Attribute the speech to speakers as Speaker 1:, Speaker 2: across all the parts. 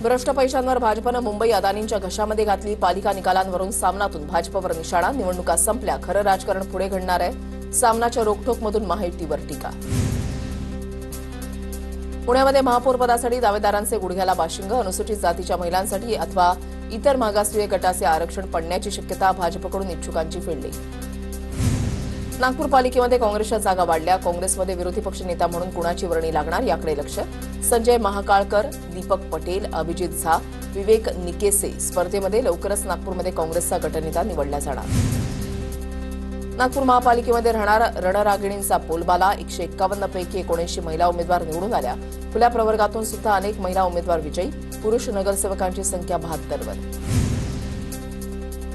Speaker 1: भ्रष्ट पैशांवर भाजपनं मुंबई अदानींच्या घशामध्ये घातली. पालिका निकालांवरून सामनातून भाजपवर निशाणा. निवडणुका संपल्या, खरं राजकारण पुढे घडणार आहे. सामनाच्या रोखठोकमधून महायुतीवर टीका. पुण्यामध्ये महापौरपदासाठी दावेदारांचे गुडघ्याला बाशिंग. अनुसूचित जातीच्या महिलांसाठी अथवा इतर मागासवर्गीय गटाचे आरक्षण पडण्याची शक्यता. भाजपकडून इच्छुकांची फिल्डिंग. नागपूर पालिकेमध्ये काँग्रेसच्या जागा वाढल्या. काँग्रेसमध्ये विरोधी पक्ष नेता म्हणून कुणाची वर्णी लागणार याकडे लक्ष. संजय महाकाळकर, दीपक पटेल, अभिजित झा, विवेक निकेसे स्पर्धेमध्ये. लवकरच नागपूरमध्ये काँग्रेसचा गटनेता निवडला जाणार. नागपूर महापालिकेमध्ये राहणार रणरागिणींचा बोलबाला. 151 पैकी 79 महिला उमेदवार निवडून आल्या. खुल्या प्रवर्गातून सुद्धा अनेक महिला उमेदवार विजयी. पुरुष नगरसेवकांची संख्या 72 वर.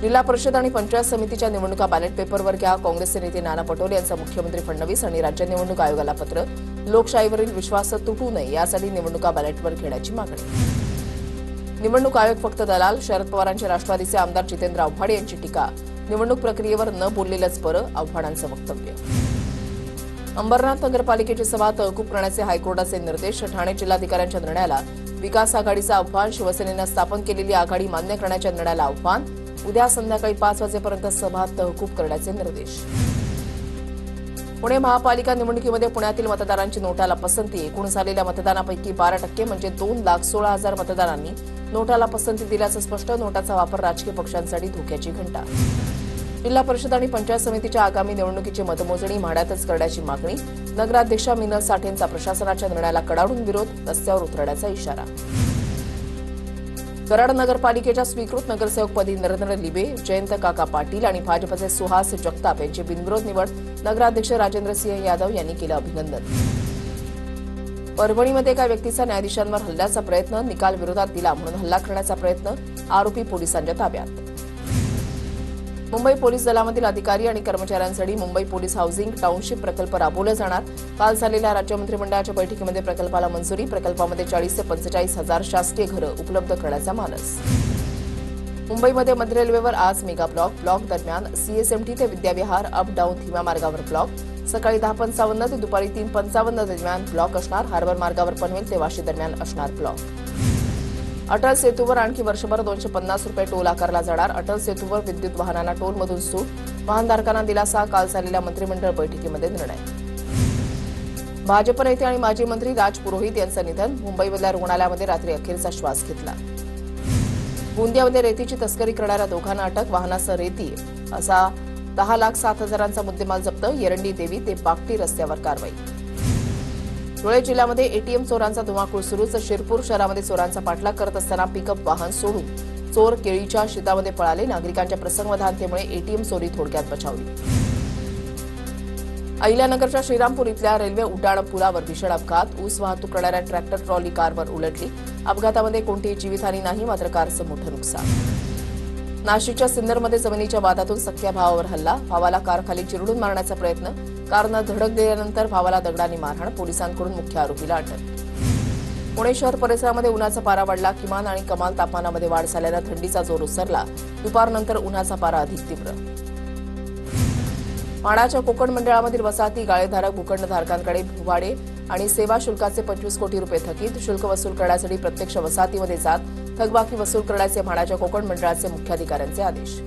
Speaker 1: जिल्हा परिषद आणि पंचायत समितीच्या निवडणुका बॅलेट पेपरवर घ्या. काँग्रेसचे नेते नाना पटोले यांचं मुख्यमंत्री फडणवीस आणि राज्य निवडणूक आयोगाला पत्र. लोकशाहीवरील विश्वास तुटू नये यासाठी निवडणुका बॅलेटवर घेण्याची मागणी. निवडणूक आयोग फक्त दलाल. शरद पवारांचे राष्ट्रवादीचे आमदार जितेंद्र आव्हाड यांची टीका. निवडणूक प्रक्रियेवर न बोललेलंच बरं, आव्हाडांचं वक्तव्य. अंबरनाथ नगरपालिकेची सभा तहकूब करण्याचे हायकोर्टाचे निर्देश. ठाणे जिल्हाधिकाऱ्यांच्या निर्णयाला विकास आघाडीचं आव्हान. शिवसेनेनं स्थापन केलेली आघाडी मान्य करण्याच्या निर्णयाला आव्हान. उद्या संध्याकाळी 5 वाजेपर्यंत सभा तहकूब करण्याचे निर्देश. पुणे महापालिका निवडणुकीमध्ये पुण्यातील मतदारांची नोटाला पसंती. एकूण झालेल्या मतदानापैकी 12% म्हणजे 2,16,000 मतदारांनी नोटाला पसंती दिल्याचं स्पष्ट. नोटाचा वापर राजकीय पक्षांसाठी धोक्याची घंटा. जिल्हा परिषद आणि पंचायत समितीच्या आगामी निवडणुकीची मतमोजणी म्हाड्यातच करण्याची मागणी. नगराध्यक्षा मिनल साठेंचा प्रशासनाच्या निर्णयाला कडाडून विरोध. रस्त्यावर उतरण्याचा इशारा. कराड नगरपालिकेच्या स्वीकृत नगरसेवकपदी नरेंद्र लिबे, जयंत काका पाटील आणि भाजपचे सुहास जगताप यांची बिनविरोध निवड. नगराध्यक्ष राजेंद्रसिंह यादव यांनी केलं अभिनंदन. परभणीमध्ये एका व्यक्तीचा न्यायाधीशांवर हल्ल्याचा प्रयत्न. निकाल विरोधात दिला म्हणून हल्ला करण्याचा प्रयत्न. आरोपी पोलिसांच्या ताब्यात. मुंबई पोलीस दलामधील अधिकारी आणि कर्मचाऱ्यांसाठी मुंबई पोलीस हाऊसिंग टाउनशिप प्रकल्प राबवला जाणार. काल झालेल्या राज्य मंत्रिमंडळाच्या बैठकीमध्ये प्रकल्पाला मंजुरी. प्रकल्पामध्ये 40 ते 45 हजार शासकीय घरं उपलब्ध करण्याचा मानस. मुंबईमध्ये मध्य रेल्वेवर आज मेगा ब्लॉक दरम्यान सीएसएमटी ते विद्याविहार अप डाऊन धीम्या मार्गावर ब्लॉक. सकाळी 10:55 ते दुपारी 3:55 दरम्यान ब्लॉक असणार. हार्बर मार्गावर पनवेल ते वाशी दरम्यान असणार ब्लॉक. अटल सेतूवर आणखी वर्षभर 250 रुपये टोल आकारला जाणार. अटल सेतूवर विद्युत वाहनांना टोलमधून सूट. वाहनधारकांना दिलासा. काल झालेल्या मंत्रिमंडळ बैठकीमध्ये निर्णय. भाजप नेते आणि माजी मंत्री राज पुरोहित यांचं निधन. मुंबईमधल्या रुग्णालयामध्ये रात्री अखेरचा श्वास घेतला. गोंदियामध्ये रेतीची तस्करी करणाऱ्या दोघांना अटक. वाहनासह रेती असा 10,07,000चा मुद्देमाल जप्त. येरंडी देवी ते बागटी रस्त्यावर कारवाई. धुळे जिल्ह्यामध्ये एटीएम चोरांचा धुमाकूळ सुरूच. शिरपूर शहरामध्ये चोरांचा पाठलाग करत असताना पिकअप वाहन सोडून चोर केळीच्या शेतामध्ये पळाले. नागरिकांच्या प्रसंगवधानतेमुळे एटीएम चोरी थोडक्यात बचावली. अहिल्यानगरच्या श्रीरामपूर इथल्या रेल्वे उड्डाण पुलावर भीषण अपघात. ऊस वाहतूक करणाऱ्या ट्रॅक्टर ट्रॉली कारवर उलटली. अपघातामध्ये कोणतीही जीवितहानी नाही, मात्र कारचं मोठं नुकसान. नाशिकच्या सिन्नरमध्ये जमिनीच्या वादातून सख्या भावावर हल्ला. भावाला कारखाली चिरडून मारण्याचा प्रयत्न. कारनं धडक दिल्यानंतर भावाला दगडाने मारहाण. पोलिसांकडून मुख्य आरोपीला अटक. पुणे शहर परिसरामध्ये उन्हाचा पारा वाढला. किमान आणि कमाल तापमानामध्ये वाढ झाल्यानं थंडीचा जोर ओसरला. दुपारनंतर उन्हाचा पारा अधिक तीव्र. माढाच्या कोकण मंडळामधील वसाहती गाळेधारक भूखंडधारकांकडे भूभाडे आणि सेवा शुल्काचे 25 कोटी रुपये थकीत. शुल्क वसूल करण्यासाठी प्रत्यक्ष वसाहतीमध्ये जात थकबाकी वसूल करण्याचे माढाच्या कोकण मंडळाचे मुख्याधिकाऱ्यांचे आदेश.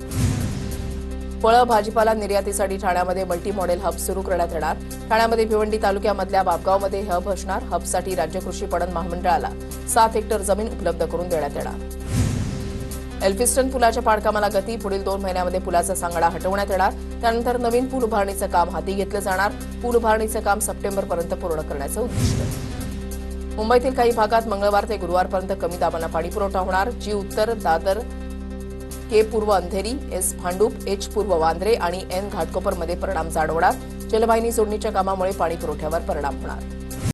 Speaker 1: फळं भाजीपाला निर्यातीसाठी ठाण्यामध्ये मल्टी मॉडेल हब सुरू करण्यात येणार. ठाण्यामध्ये भिवंडी तालुक्यामधल्या बापगावमध्ये हब असणार. हबसाठी राज्य कृषी पणन महामंडळाला 7 हेक्टर जमीन उपलब्ध करून देण्यात येणार. एल्फिस्टन पुलाच्या पाडकामाला गती. पुढील 2 महिन्यामध्ये पुलाचा सांगाडा हटवण्यात येणार. त्यानंतर नवीन पूल उभारणीचं काम हाती घेतलं जाणार. पूल उभारणीचं काम सप्टेंबरपर्यंत पूर्ण करण्याचं उद्दिष्ट. मुंबईतील काही भागात मंगळवार ते गुरुवारपर्यंत कमी दाबानं पाणीपुरवठा होणार. जी उत्तर दादर, के पूर्व अंधेरी, एस भांडूप, एच पूर्व वांद्रे आणि एन घाटकोपरमध्ये परिणाम जाणवणार. जलवाहिनी जोडणीच्या कामामुळे पाणीपुरवठ्यावर परिणाम होणार.